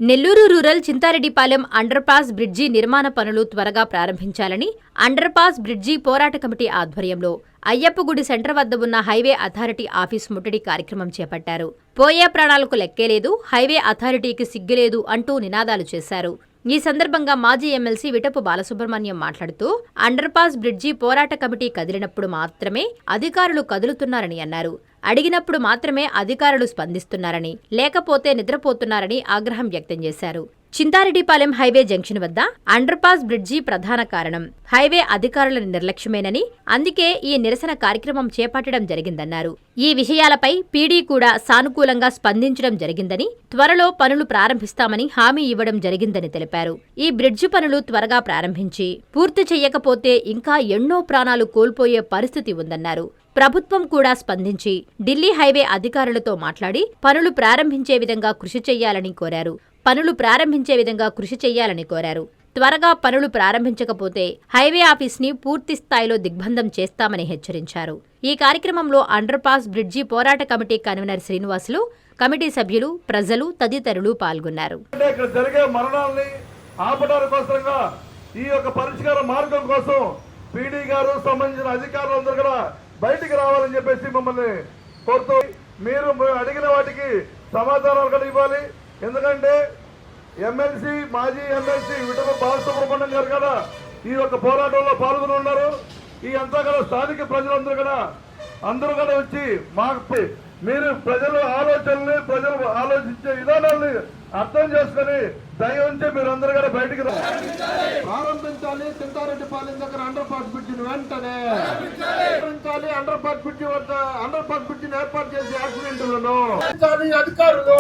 Nellore rural Chintareddypalem underpass bridge నిర్మాణ పనులు త్వరగా ప్రారంభించాలని అండర్పాస్ బ్రిడ్జి పోరాట కమిటీ ఆధ్వర్యంలో అయ్యప్పగుడి సెంటర్ వద్ద ఉన్న హైవే అథారిటీ ఆఫీస్ ముట్టడి కార్యక్రమం చేపట్టారు. పోయే ప్రాణాలకు లెక్కేలేదు, హైవే అథారిటీకి సిగ్గులేదు అంటూ నినాదాలు చేశారు. ఈ సందర్భంగా మాజీ ఎమ్మెల్సీ విటపు బాలసుబ్రహ్మణ్యం మాట్లాడుతూ అండర్పాస్ బ్రిడ్జి పోరాట కమిటీ కదిలినప్పుడు మాత్రమే అధికారులు కదులుతున్నారని అన్నారు. అడిగినప్పుడు మాత్రమే అధికారులు స్పందిస్తున్నారని, లేకపోతే నిద్రపోతున్నారని ఆగ్రహం వ్యక్తం చేశారు. చింతారెడ్డిపాలెం హైవే జంక్షన్ వద్ద అండర్పాస్ బ్రిడ్జి ప్రధాన కారణం హైవే అధికారుల నిర్లక్ష్యమేనని, అందుకే ఈ నిరసన కార్యక్రమం చేపట్టడం జరిగిందన్నారు. ఈ విషయాలపై పీడీ కూడా సానుకూలంగా స్పందించడం జరిగిందని, త్వరలో పనులు ప్రారంభిస్తామని హామీ ఇవ్వడం జరిగిందని తెలిపారు. ఈ బ్రిడ్జి పనులు త్వరగా ప్రారంభించి పూర్తి చేయకపోతే ఇంకా ఎన్నో ప్రాణాలు కోల్పోయే పరిస్థితి ఉందన్నారు. ప్రభుత్వం కూడా స్పందించి ఢిల్లీ హైవే అధికారులతో మాట్లాడి పనులు ప్రారంభించే విధంగా కృషి చేయాలని కోరారు. త్వరగా పనులు ప్రారంభించకపోతే హైవే ఆఫీస్ని పూర్తి స్థాయిలో దిగ్బంధం చేస్తామని హెచ్చరించారు. ఈ కార్యక్రమంలో అండర్పాస్ బ్రిడ్జి పోరాట కమిటీ కన్వీనర్ శ్రీనివాసులు, కమిటీ సభ్యులు, ప్రజలు తదితరులు పాల్గొన్నారు. బయటికి రావాలని చెప్పేసి మమ్మల్ని కోరుతూ మీరు అడిగిన వాటికి సమాధానాలు కూడా ఇవ్వాలి. ఎందుకంటే మాజీ ఎమ్మెల్సీ విటపు బాలసుబ్రహ్మణ్యం గారు కూడా ఈ యొక్క పోరాటంలో పాల్గొని ఉన్నారు. ఈ అంతా కూడా స్థానిక ప్రజలందరూ కూడా వచ్చి మాకు మీరు ప్రజల ఆలోచనల్ని, ప్రజలు ఆలోచించే విధానాన్ని అర్థం చేసుకుని దయవుంచి మీరందరూ కూడా బయటికి ప్రారంభించాలి. చింతారెడ్డిపాలెం దగ్గర అండర్పాస్ బ్రిడ్జిని వెంటనే ప్రారంభించాలి. అండర్పాస్ బ్రిడ్జిని ఏర్పాటు చేసి యాక్సిడెంట్లను అధికారులు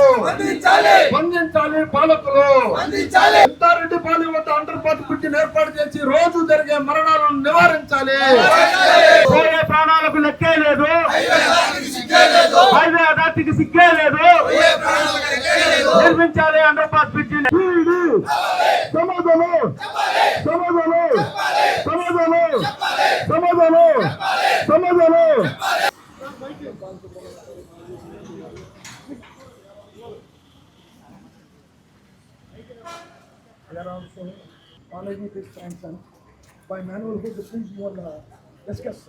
స్పందించాలి, పాలకులు చింతారెడ్డిపాలెం వద్ద అండర్పాస్ బ్రిడ్జిని ఏర్పాటు చేసి రోజు జరిగే మరణాలను నివారించాలి. పోయే ప్రాణాలకు లెక్కే లేదు, హైవే అథారిటీకి సిగ్గే లేదు. నిర్మించాలి అండర్పాస్ బ్రిడ్జిని. Already this sanction by manual hood the things you will discuss.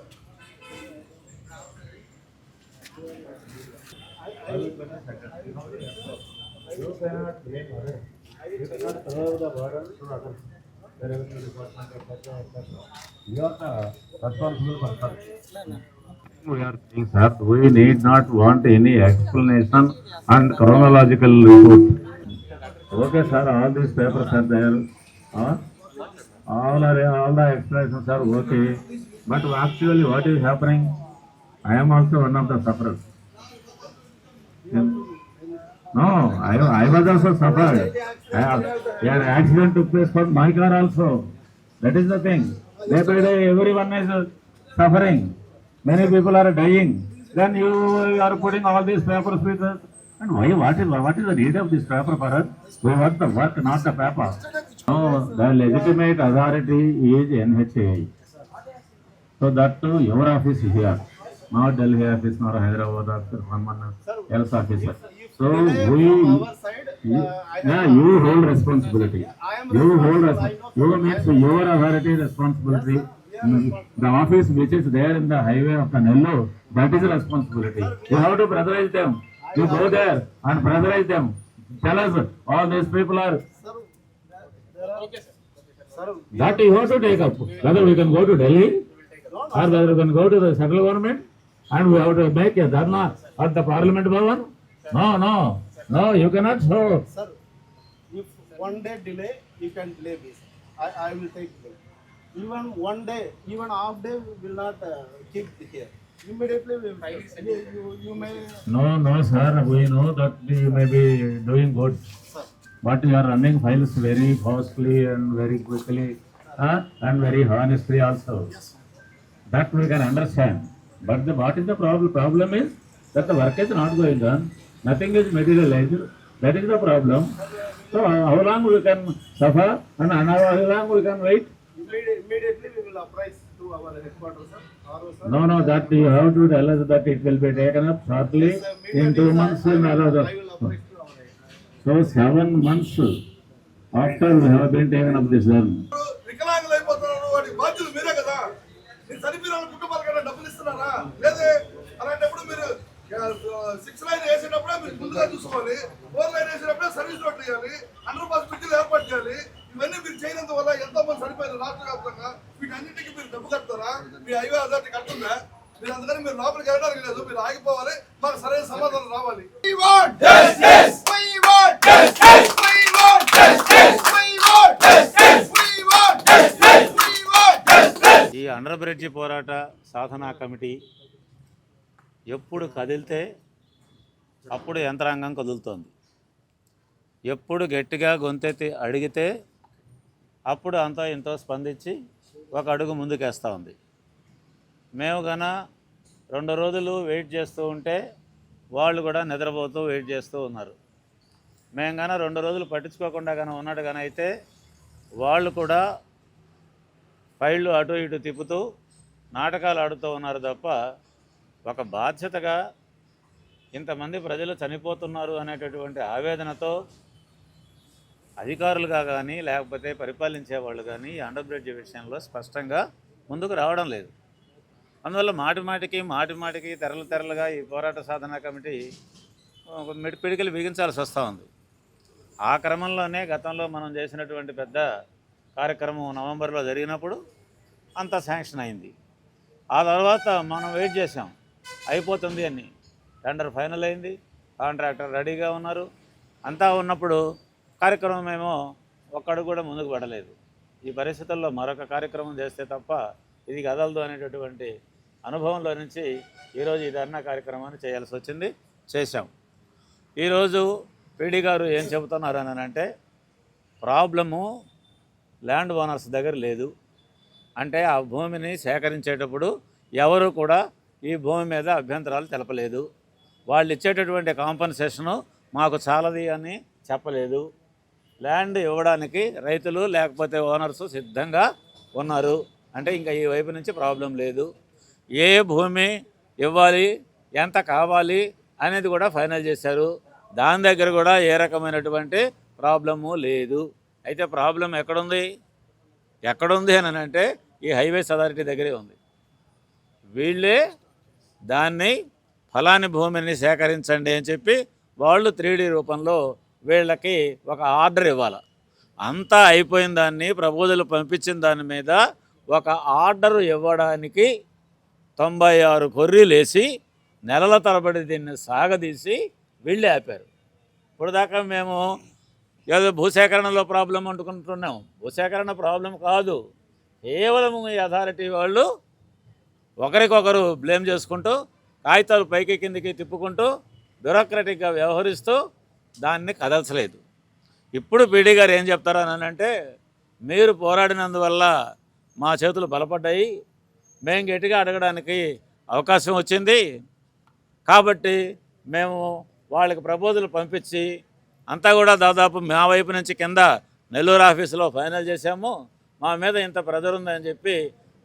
You cannot blame others. You cannot throw the burden to others. The revenue department, etc. You are responsible for that. We are saying, sir, we need not want any explanation and chronological report. Okay, sir, all these papers are there. All the explanations are okay. But actually, what is happening? I am also one of the sufferers. No, I was also suffered. An accident took place for my car also. That is the thing. Day by day, everyone is suffering. Many people are dying. Then you are putting all these papers with us. And why? What is the need of this paper for us? We want the work, not the paper. No, the legitimate authority is NHAI. So that too, your office is here. Not Delhi office, nor Hyderabad office, someone else office. So you hold responsibility. You make your authority responsibility. The office which is there in the highway of the Nellore, that is responsibility. You have to pressurize them. You go there and pressurize them. Tell us, all these people are. That you have to take up. Whether we can go to Delhi or whether we can go to the central government and we have to make a dharna at the Parliament Bhavan. No, you cannot show. Sir, if one day delay, you can delay this. I will take delay. Even one day, even half day, we will not keep here. Immediately, we will you may. No, sir. We know that you may be doing good, but you are running files very fastly and very quickly, and very honestly also. That we can understand. But what is the problem? Problem is that the work is not going on. Nothing is materialized. That is the problem. So how long we can suffer and how long we can wait? Immediately we will apprise to our headquarters, sir. No, that you have to tell us that it will be taken up shortly. In 2 months we will allow I will apprise to our headquarters. So 7 months after we have been taken up this loan. వికలాంగులు అయిపోతున్నారు, వాటి బాధ్యులు మీరే కదా. మీరు చనిపోయిన కుటుంబాల కన్నా డబ్బులు ఇస్తున్నారా? లేదే. అలాంటప్పుడు మీరు 6 లైన్ వేసేటప్పుడే మీరు ముందుగా చూసుకోవాలి. 4 లైన్ వేసేటప్పుడే సర్వీస్ రోడ్లు వేయాలి, అండర్ పాస్ బ్రిడ్జిలు ఏర్పాటు చేయాలి. ఇవన్నీ మీరు చేయనందువల్ల ఎంతో మంది చనిపోయారు రాష్ట్ర వ్యాప్తంగా. వీటన్నిటికీ మీరు డబ్బు కడతారా? మీ హైవే అథారిటీ కడుతుందా? మీరు అందుకని మీరు లోపలికి వెళ్ళడానికి లేదు, మీరు ఆగిపోవాలి. మాకు సరైన సమాధానం రావాలి. ఈ అండర్ బ్రిడ్జి పోరాట సాధనా కమిటీ ఎప్పుడు కదిలితే అప్పుడు యంత్రాంగం కదులుతోంది. ఎప్పుడు గట్టిగా గొంతెత్తి అడిగితే అప్పుడు అంతో ఇంతో స్పందించి ఒక అడుగు ముందుకేస్తూ ఉంది. మేము గన 2 రోజులు వెయిట్ చేస్తూ ఉంటే వాళ్ళు కూడా నిద్రపోతూ వెయిట్ చేస్తూ ఉన్నారు. మేము గన 2 రోజులు పట్టించుకోకుండా కానీ ఉన్నట్టు కానీ అయితే వాళ్ళు కూడా ఫైళ్ళు అటు ఇటు తిప్పుతూ నాటకాలు ఆడుతూ ఉన్నారు తప్ప ఒక బాధ్యతగా ఇంతమంది ప్రజలు చనిపోతున్నారు అనేటటువంటి ఆవేదనతో అధికారులుగా కానీ లేకపోతే పరిపాలించే వాళ్ళు కానీ అండర్ బ్రిడ్జ్ విషయంలో స్పష్టంగా ముందుకు రావడం లేదు. అందువల్ల మాటిమాటికి తెరలుగా ఈ పోరాట సాధనా కమిటీ పిడికిలు బిగించాల్సి వస్తూ ఉంది. ఆ క్రమంలోనే గతంలో మనం చేసినటువంటి పెద్ద కార్యక్రమం నవంబర్లో జరిగినప్పుడు అంతా శాంక్షన్ అయింది. ఆ తర్వాత మనం వెయిట్ చేసాం, అయిపోతుంది అని. టెండర్ ఫైనల్ అయింది, కాంట్రాక్టర్ రెడీగా ఉన్నారు, అంతా ఉన్నప్పుడు కార్యక్రమం ఏమో ఒక్కడు కూడా ముందుకు పడలేదు. ఈ పరిస్థితుల్లో మరొక కార్యక్రమం చేస్తే తప్ప ఇది కదలదు అనేటటువంటి అనుభవంలో నుంచి ఈరోజు ఈ ధర్నా కార్యక్రమాన్ని చేయాల్సి వచ్చింది, చేశాం. ఈరోజు పీడీ గారు ఏం చెబుతున్నారు అని అంటే ప్రాబ్లము ల్యాండ్ ఓనర్స్ దగ్గర లేదు. అంటే ఆ భూమిని సేకరించేటప్పుడు ఎవరు కూడా ఈ భూమి మీద అభ్యంతరాలు తెలపలేదు. వాళ్ళు ఇచ్చేటటువంటి కాంపన్సేషను మాకు చాలది అని చెప్పలేదు. ల్యాండ్ ఇవ్వడానికి రైతులు లేకపోతే ఓనర్స్ సిద్ధంగా ఉన్నారు. అంటే ఇంకా ఈ వైపు నుంచి ప్రాబ్లం లేదు. ఏ భూమి ఇవ్వాలి, ఎంత కావాలి అనేది కూడా ఫైనల్ చేశారు. దాని దగ్గర కూడా ఏ రకమైనటువంటి ప్రాబ్లము లేదు. అయితే ప్రాబ్లం ఎక్కడుంది అని అంటే ఈ హైవేస్ అథారిటీ దగ్గరే ఉంది. వీళ్ళే దాన్ని ఫలాని భూమిని సేకరించండి అని చెప్పి వాళ్ళు 3D రూపంలో వీళ్ళకి ఒక ఆర్డర్ ఇవ్వాలి. అంతా అయిపోయిన దాన్ని ప్రపోజల్ పంపించిన దాని మీద ఒక ఆర్డర్ ఇవ్వడానికి 96 కొర్రీలు వేసి నెలల తరబడి దీన్ని సాగదీసి వీళ్ళే ఆపారు. ఇప్పుడు దాకా మేము ఏదో భూసేకరణలో ప్రాబ్లం అంటుకుంటున్నాం. భూసేకరణ ప్రాబ్లం కాదు, కేవలం ఈ అథారిటీ వాళ్ళు ఒకరికొకరు బ్లేమ్ చేసుకుంటూ కాగితాలు పైకి కిందికి తిప్పుకుంటూ బ్యూరోక్రటిక్గా వ్యవహరిస్తూ దాన్ని కదల్చలేదు. ఇప్పుడు పీడీ గారు ఏం చెప్తారు అని అంటే మీరు పోరాడినందువల్ల మా చేతులు బలపడ్డాయి, మేము గట్టిగా అడగడానికి అవకాశం వచ్చింది కాబట్టి మేము వాళ్ళకి ప్రపోజల్ పంపించి అంతా కూడా దాదాపు మా వైపు నుంచి కింద నెల్లూరు ఆఫీసులో ఫైనల్ చేశాము. మా మీద ఇంత ప్రెజర్ ఉందని చెప్పి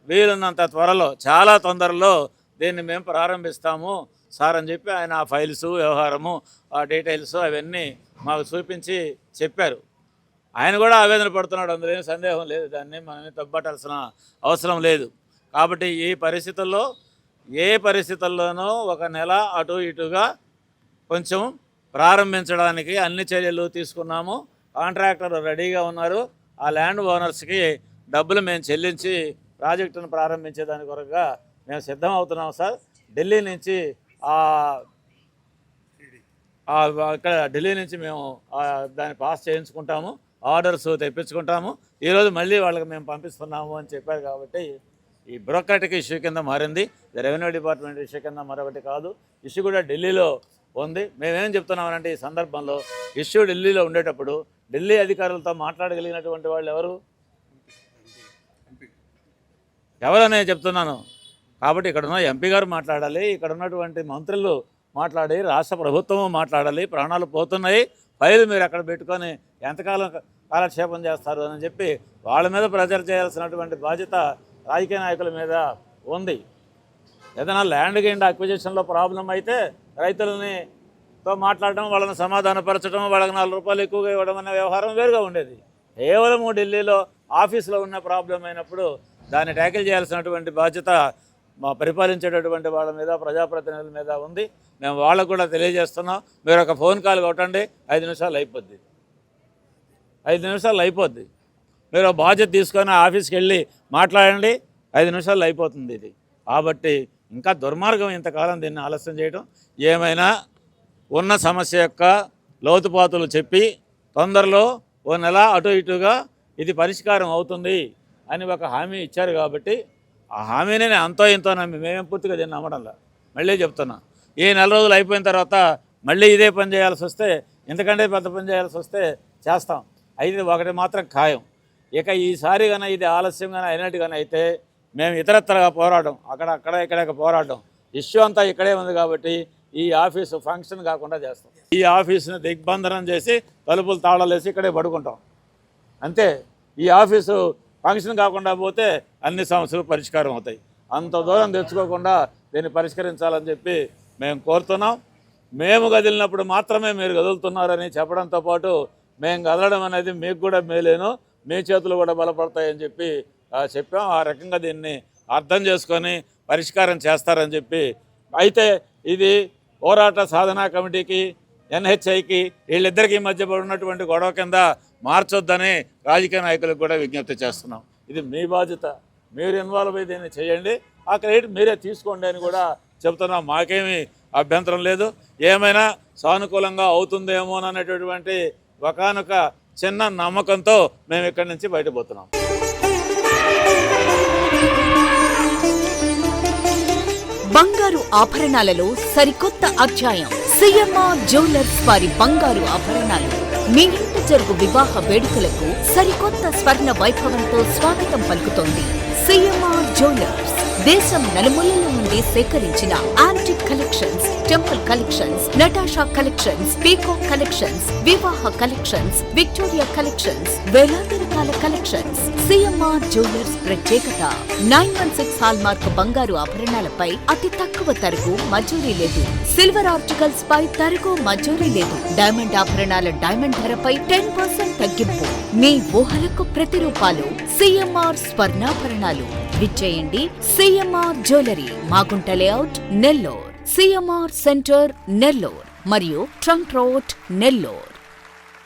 వీలున్నంత త్వరలో చాలా తొందరలో దీన్ని మేము ప్రారంభిస్తాము సార్ అని చెప్పి ఆయన ఆ ఫైల్స్ వ్యవహారము ఆ డీటెయిల్స్ అవన్నీ మాకు చూపించి చెప్పారు. ఆయన కూడా ఆవేదన పడుతున్నాడు, అందులో ఏం సందేహం లేదు. దాన్ని మనమే తప్పట్టాల్సిన అవసరం లేదు. కాబట్టి ఈ పరిస్థితుల్లో ఏ పరిస్థితుల్లోనూ ఒక నెల అటు ఇటుగా కొంచెం ప్రారంభించడానికి అన్ని చర్యలు తీసుకున్నాము. కాంట్రాక్టర్ రెడీగా ఉన్నారు. ఆ ల్యాండ్ ఓనర్స్కి డబ్బులు మేము చెల్లించి ప్రాజెక్టును ప్రారంభించేదాని కొరకుగా మేము సిద్ధం అవుతున్నాం సార్. ఢిల్లీ నుంచి ఇక్కడ ఢిల్లీ నుంచి మేము దాన్ని పాస్ చేయించుకుంటాము, ఆర్డర్స్ తెప్పించుకుంటాము. ఈరోజు మళ్ళీ వాళ్ళకి మేము పంపిస్తున్నాము అని చెప్పారు. కాబట్టి ఈ బ్యూరోక్రాటిక్ ఇష్యూ కింద మారింది, రెవెన్యూ డిపార్ట్మెంట్ ఇష్యూ కింద మరొకటి కాదు. ఇష్యూ కూడా ఢిల్లీలో ఉంది. మేమేం చెప్తున్నామంటే ఈ సందర్భంలో ఇష్యూ ఢిల్లీలో ఉండేటప్పుడు ఢిల్లీ అధికారులతో మాట్లాడగలిగినటువంటి వాళ్ళు ఎవరనే చెప్తున్నాను. కాబట్టి ఇక్కడ ఉన్న ఎంపీ గారు మాట్లాడాలి, ఇక్కడ ఉన్నటువంటి మంత్రులు మాట్లాడి, రాష్ట్ర ప్రభుత్వము మాట్లాడాలి. ప్రాణాలు పోతున్నాయి, ఫైల్ మీరు అక్కడ పెట్టుకొని ఎంతకాలం కాలక్షేపం చేస్తారు అని చెప్పి వాళ్ళ మీద ప్రెజర్ చేయాల్సినటువంటి బాధ్యత రాజకీయ నాయకుల మీద ఉంది. ఏదైనా ల్యాండ్ గైండ్ అక్విజిషన్లో ప్రాబ్లం అయితే రైతులని తో మాట్లాడడం, వాళ్ళని సమాధానపరచడం, వాళ్ళకి 4 రూపాయలు ఎక్కువగా ఇవ్వడం అనే వ్యవహారం వేరుగా ఉండేది. కేవలం ఢిల్లీలో ఆఫీసులో ఉన్న ప్రాబ్లం అయినప్పుడు దాన్ని ట్యాకిల్ చేయాల్సినటువంటి బాధ్యత మా పరిపాలించేటటువంటి వాళ్ళ మీద, ప్రజాప్రతినిధుల మీద ఉంది. మేము వాళ్ళకు కూడా తెలియజేస్తున్నాం, మీరు ఒక ఫోన్ కాల్ కొట్టండి, 5 నిమిషాలు అయిపోద్ది. 5 నిమిషాలు అయిపోద్ది. మీరు బాధ్యత తీసుకొని ఆఫీస్కి వెళ్ళి మాట్లాడండి, 5 నిమిషాలు అయిపోతుంది ఇది. కాబట్టి ఇంకా దుర్మార్గం ఇంతకాలం దీన్ని ఆలస్యం చేయడం. ఏమైనా ఉన్న సమస్య యొక్క లోతుపాతులు చెప్పి తొందరలో ఓ నెల అటు ఇటుగా ఇది పరిష్కారం అవుతుంది అని ఒక హామీ ఇచ్చారు. కాబట్టి ఆ హామీని నేను అంతో ఇంతో నమ్మి, మేమేం పూర్తిగా దీన్ని నమ్మడంలా, మళ్ళీ చెప్తున్నా, ఈ 4 రోజులు అయిపోయిన తర్వాత మళ్ళీ ఇదే పని చేయాల్సి వస్తే, ఇంతకంటే పెద్ద పని చేయాల్సి వస్తే చేస్తాం. అయితే ఒకటి మాత్రం ఖాయం, ఇక ఈసారి కానీ ఇది ఆలస్యం కానీ అయినట్టుగానే అయితే మేము ఇతరత్రగా పోరాటం, ఇక్కడ పోరాటం, ఇష్యూ అంతా ఇక్కడే ఉంది. కాబట్టి ఈ ఆఫీసు ఫంక్షన్ కాకుండా చేస్తాం. ఈ ఆఫీసుని దిగ్బంధనం చేసి తలుపులు తాళాలేసి ఇక్కడే పడుకుంటాం అంతే. ఈ ఆఫీసు ఫంక్షన్ కాకుండా పోతే అన్ని సమస్యలు పరిష్కారం అవుతాయి. అంత దూరం తెచ్చుకోకుండా దీన్ని పరిష్కరించాలని చెప్పి మేము కోరుతున్నాం. మేము కదిలినప్పుడు మాత్రమే మీరు కదులుతున్నారని చెప్పడంతో పాటు మేము కదలడం అనేది మీకు కూడా మేలేను, మీ చేతులు కూడా బలపడతాయని చెప్పి చెప్పాం. ఆ రకంగా దీన్ని అర్థం చేసుకొని పరిష్కారం చేస్తారని చెప్పి. అయితే ఇది పోరాట సాధనా కమిటీకి, ఎన్హెచ్ఐకి, వీళ్ళిద్దరికీ మధ్య ఉన్నటువంటి గొడవ కింద మార్చొద్దని రాజకీయ నాయకులకు కూడా విజ్ఞప్తి చేస్తున్నాం. ఇది మీ బాధ్యత, మీరు ఇన్వాల్వ్ అయ్యి దీన్ని చేయండి, ఆ క్రెడిట్ మీరే తీసుకోండి అని కూడా చెప్తున్నాం. మాకేమీ అభ్యంతరం లేదు. ఏమైనా సానుకూలంగా అవుతుందేమో అనేటటువంటి ఒకానొక చిన్న నమ్మకంతో మేము ఇక్కడి నుంచి బయటపోతున్నాం. బంగారు ఆభరణాలలో సరికొత్త అధ్యాయం. సిఎంఆర్ జ్యువెలర్స్ వారి బంగారు ఆభరణాలు మీ ఇంట జరుగు వివాహ వేడుకలకు సరికొత్త స్వర్ణ వైభవంతో స్వాగతం పలుకుతోంది. సిఎంఆర్ జ్యువెలర్స్ దేశం నలుమూలల నుండి సేకరించిన antique collections, temple collections, Natasha collections, peacock collections, వివాహ కలెక్షన్స్, విక్టోరియా కలెక్షన్స్, వేలాది రకాల కలెక్షన్స్. సిఎంఆర్ జ్యువెలర్స్ ప్రత్యేకత 916 హాల్మార్క్ బంగారు ఆభరణాలపై అతి తక్కువ తరుగు మజూరీ లేదు. సిల్వర్ ఆర్టికల్స్ పై తరుగు మజూరీ లేదు. డైమండ్ ఆభరణాల డైమండ్ ధరపై 10% తగ్గింపు. మీ ఊహలకు ప్రతిరూపాలు సిఎంఆర్ స్వర్ణాభరణాలు. విచ్చేయండి CMR jewellery, Magunta layout, Nellore, CMR centre, Nellore మరియు ట్రంక్ రోడ్, నెల్లూర్.